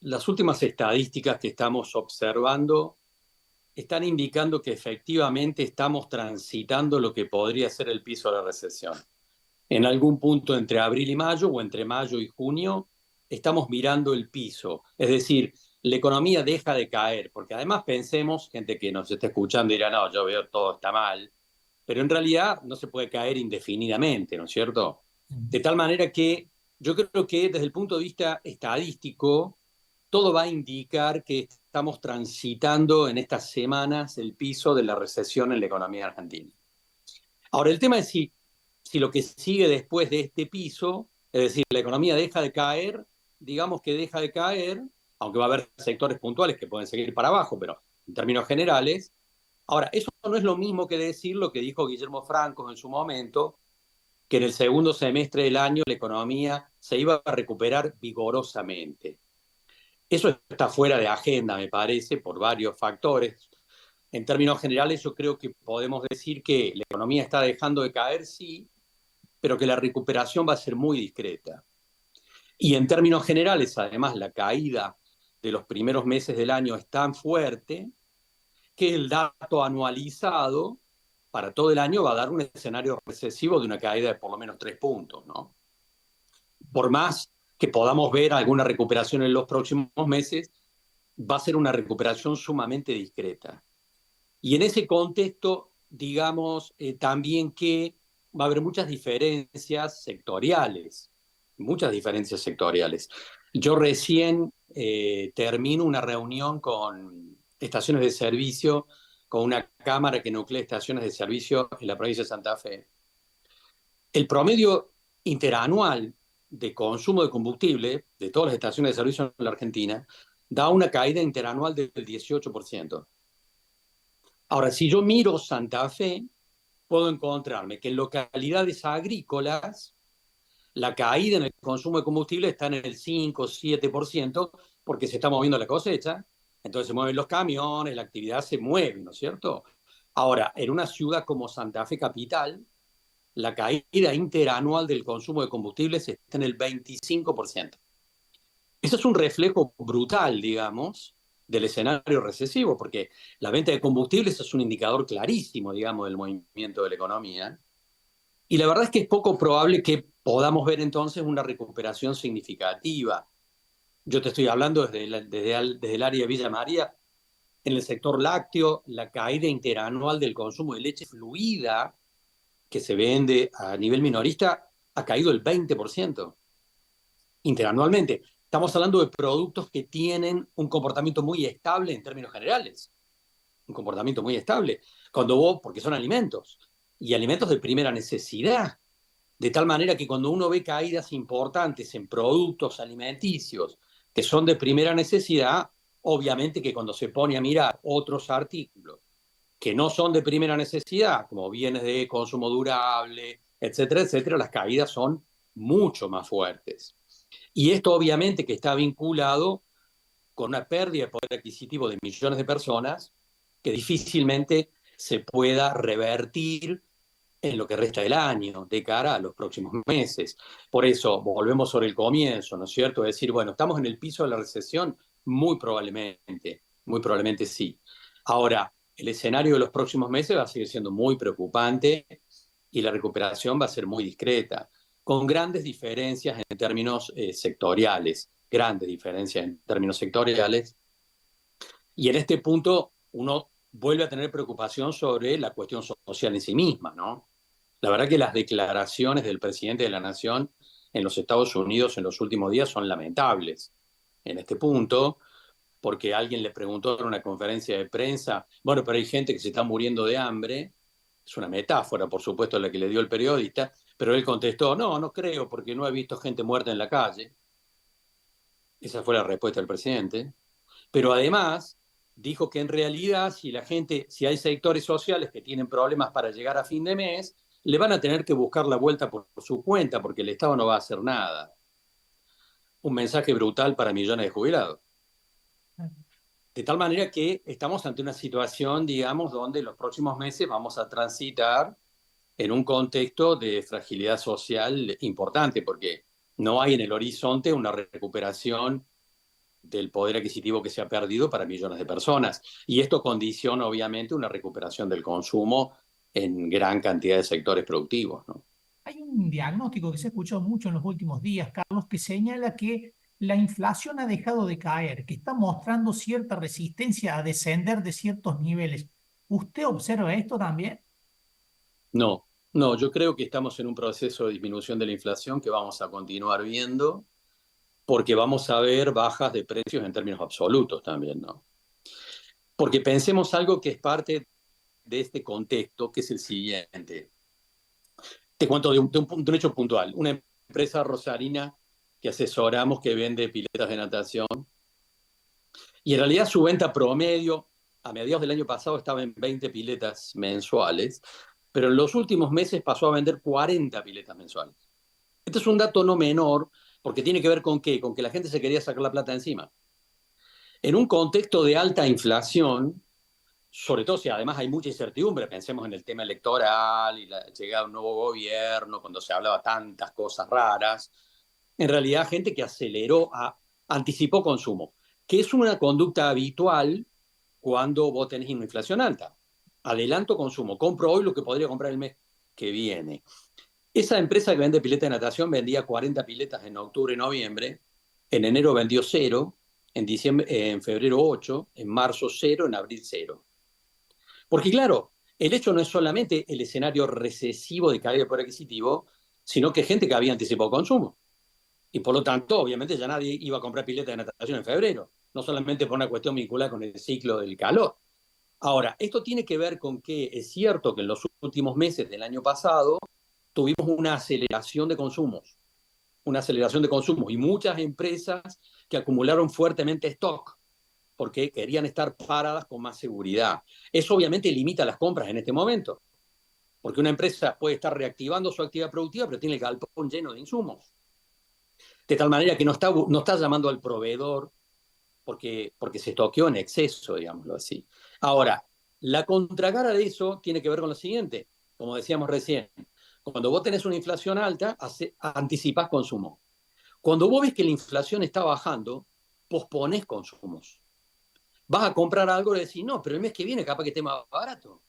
las últimas estadísticas que estamos observando están indicando que efectivamente estamos transitando lo que podría ser el piso de la recesión. En algún punto entre abril y mayo o entre mayo y junio estamos mirando el piso. Es decir, la economía deja de caer, porque además pensemos, gente que nos está escuchando dirá, no, yo veo todo está mal, pero en realidad no se puede caer indefinidamente, ¿no es cierto? De tal manera que yo creo que desde el punto de vista estadístico, todo va a indicar que estamos transitando en estas semanas el piso de la recesión en la economía argentina. Ahora, el tema es si lo que sigue después de este piso, es decir, la economía deja de caer, digamos que deja de caer, aunque va a haber sectores puntuales que pueden seguir para abajo, pero en términos generales. Ahora, eso no es lo mismo que decir lo que dijo Guillermo Franco en su momento, que en el segundo semestre del año la economía se iba a recuperar vigorosamente. Eso está fuera de agenda, me parece, por varios factores. En términos generales, yo creo que podemos decir que la economía está dejando de caer, sí, pero que la recuperación va a ser muy discreta. Y en términos generales, además, la caída de los primeros meses del año es tan fuerte que el dato anualizado para todo el año va a dar un escenario recesivo de una caída de por lo menos 3 puntos, ¿no? Por más que podamos ver alguna recuperación en los próximos meses, va a ser una recuperación sumamente discreta. Y en ese contexto, digamos también que va a haber muchas diferencias sectoriales. Yo recién termino una reunión con estaciones de servicio, con una cámara que nuclea estaciones de servicio en la provincia de Santa Fe. El promedio interanual de consumo de combustible de todas las estaciones de servicio en la Argentina da una caída interanual del 18%. Ahora, si yo miro Santa Fe, puedo encontrarme que en localidades agrícolas la caída en el consumo de combustible está en el 5-7%, porque se está moviendo la cosecha, entonces se mueven los camiones, la actividad se mueve, ¿no es cierto? Ahora, en una ciudad como Santa Fe Capital, la caída interanual del consumo de combustibles está en el 25%. Eso es un reflejo brutal, digamos, del escenario recesivo, porque la venta de combustibles es un indicador clarísimo, digamos, del movimiento de la economía. Y la verdad es que es poco probable que podamos ver entonces una recuperación significativa. Yo te estoy hablando desde el área de Villa María. En el sector lácteo, la caída interanual del consumo de leche fluida que se vende a nivel minorista ha caído el 20% interanualmente. Estamos hablando de productos que tienen un comportamiento muy estable en términos generales, un comportamiento muy estable, porque son alimentos, y alimentos de primera necesidad, de tal manera que cuando uno ve caídas importantes en productos alimenticios que son de primera necesidad, obviamente que cuando se pone a mirar otros artículos que no son de primera necesidad, como bienes de consumo durable, etcétera, etcétera, las caídas son mucho más fuertes. Y esto obviamente que está vinculado con una pérdida de poder adquisitivo de millones de personas que difícilmente se pueda revertir en lo que resta del año, de cara a los próximos meses. Por eso, volvemos sobre el comienzo, ¿no es cierto? Es decir, bueno, ¿estamos en el piso de la recesión? Muy probablemente sí. Ahora, el escenario de los próximos meses va a seguir siendo muy preocupante y la recuperación va a ser muy discreta, con grandes diferencias en términos sectoriales, grandes diferencias en términos sectoriales. Y en este punto uno vuelve a tener preocupación sobre la cuestión social en sí misma, ¿no? La verdad que las declaraciones del presidente de la Nación en los Estados Unidos en los últimos días son lamentables en este punto, porque alguien le preguntó en una conferencia de prensa, bueno, pero hay gente que se está muriendo de hambre, es una metáfora, por supuesto, la que le dio el periodista, pero él contestó, no, no creo, porque no he visto gente muerta en la calle. Esa fue la respuesta del presidente. Pero además dijo que en realidad si hay sectores sociales que tienen problemas para llegar a fin de mes, le van a tener que buscar la vuelta por su cuenta porque el Estado no va a hacer nada. Un mensaje brutal para millones de jubilados. De tal manera que estamos ante una situación, digamos, donde en los próximos meses vamos a transitar en un contexto de fragilidad social importante, porque no hay en el horizonte una recuperación del poder adquisitivo que se ha perdido para millones de personas. Y esto condiciona, obviamente, una recuperación del consumo en gran cantidad de sectores productivos, ¿no? Hay un diagnóstico que se ha escuchado mucho en los últimos días, Carlos, que señala que la inflación ha dejado de caer, que está mostrando cierta resistencia a descender de ciertos niveles. ¿Usted observa esto también? No, no, yo creo que estamos en un proceso de disminución de la inflación que vamos a continuar viendo porque vamos a ver bajas de precios en términos absolutos también, ¿no? Porque pensemos algo que es parte de este contexto, que es el siguiente. Te cuento de un hecho puntual. Una empresa rosarina que asesoramos que vende piletas de natación y en realidad su venta promedio a mediados del año pasado estaba en 20 piletas mensuales, pero en los últimos meses pasó a vender 40 piletas mensuales. Este es un dato no menor porque tiene que ver con qué, con que la gente se quería sacar la plata encima. En un contexto de alta inflación, sobre todo si además hay mucha incertidumbre, pensemos en el tema electoral y la llegada de un nuevo gobierno, cuando se hablaba tantas cosas raras, en realidad gente que anticipó consumo, que es una conducta habitual cuando vos tenés una inflación alta. Adelanto consumo, compro hoy lo que podría comprar el mes que viene. Esa empresa que vende piletas de natación vendía 40 piletas en octubre y noviembre, en enero vendió cero, en febrero 8, en marzo cero, en abril cero. Porque claro, el hecho no es solamente el escenario recesivo de caída de poder adquisitivo, sino que gente que había anticipado consumo. Y por lo tanto, obviamente ya nadie iba a comprar piletas de natación en febrero, no solamente por una cuestión vinculada con el ciclo del calor. Ahora, esto tiene que ver con que es cierto que en los últimos meses del año pasado tuvimos una aceleración de consumos y muchas empresas que acumularon fuertemente stock porque querían estar paradas con más seguridad. Eso obviamente limita las compras en este momento, porque una empresa puede estar reactivando su actividad productiva, pero tiene el galpón lleno de insumos. De tal manera que no está llamando al proveedor porque se estoqueó en exceso, digámoslo así. Ahora, la contracara de eso tiene que ver con lo siguiente, como decíamos recién, cuando vos tenés una inflación alta, anticipás consumo. Cuando vos ves que la inflación está bajando, posponés consumos. Vas a comprar algo y decís, no, pero el mes que viene capaz que esté más barato,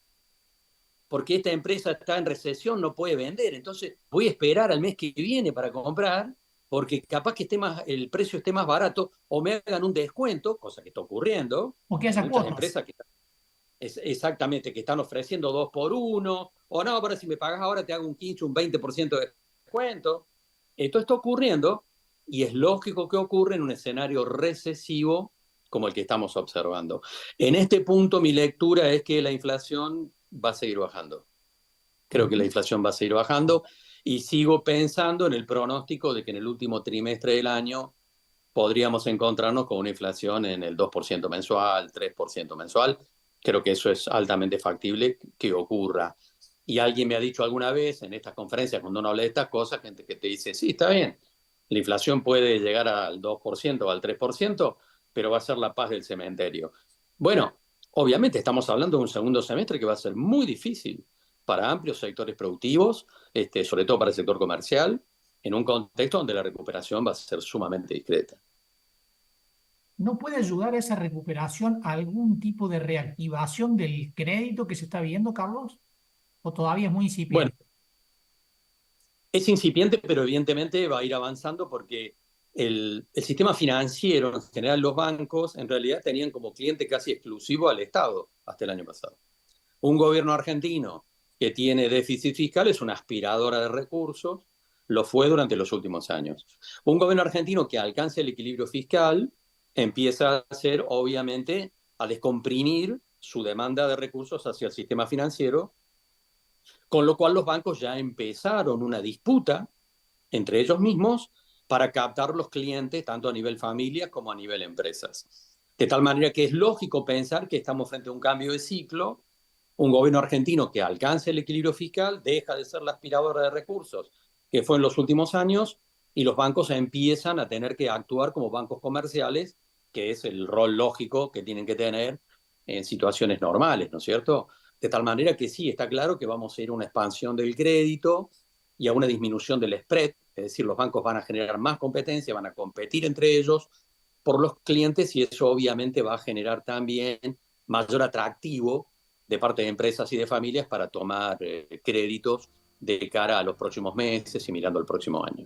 porque esta empresa está en recesión, no puede vender, entonces voy a esperar al mes que viene para comprar, porque capaz que el precio esté más barato o me hagan un descuento, cosa que está ocurriendo. ¿O que Hay haya muchas cuotas? empresas exactamente que están ofreciendo 2 por 1, o no, pero si me pagas ahora te hago un 15, un 20% de descuento. Esto está ocurriendo y es lógico que ocurra en un escenario recesivo como el que estamos observando. En este punto mi lectura es que la inflación va a seguir bajando. Creo que la inflación va a seguir bajando y sigo pensando en el pronóstico de que en el último trimestre del año podríamos encontrarnos con una inflación en el 2% mensual, 3% mensual. Creo que eso es altamente factible que ocurra. Y alguien me ha dicho alguna vez en estas conferencias, cuando uno habla de estas cosas, gente que te dice, sí, está bien, la inflación puede llegar al 2% o al 3%, pero va a ser la paz del cementerio. Bueno, obviamente estamos hablando de un segundo semestre que va a ser muy difícil para amplios sectores productivos, sobre todo para el sector comercial, en un contexto donde la recuperación va a ser sumamente discreta. ¿No puede ayudar a esa recuperación a algún tipo de reactivación del crédito que se está viendo, Carlos? ¿O todavía es muy Bueno, incipiente? es incipiente, pero evidentemente va a ir avanzando porque el sistema financiero, en general los bancos, en realidad tenían como cliente casi exclusivo al Estado hasta el año pasado. Un gobierno argentino que tiene déficit fiscal es una aspiradora de recursos, lo fue durante los últimos años. Un gobierno argentino que alcance el equilibrio fiscal empieza a hacer, obviamente, a descomprimir su demanda de recursos hacia el sistema financiero, con lo cual los bancos ya empezaron una disputa entre ellos mismos para captar los clientes tanto a nivel familia como a nivel empresas. De tal manera que es lógico pensar que estamos frente a un cambio de ciclo, un gobierno argentino que alcance el equilibrio fiscal, deja de ser la aspiradora de recursos que fue en los últimos años y los bancos empiezan a tener que actuar como bancos comerciales, que es el rol lógico que tienen que tener en situaciones normales, ¿no es cierto? De tal manera que sí, está claro que vamos a ir a una expansión del crédito y a una disminución del spread, es decir, los bancos van a generar más competencia, van a competir entre ellos, por los clientes y eso obviamente va a generar también mayor atractivo de parte de empresas y de familias para tomar créditos de cara a los próximos meses y mirando al próximo año.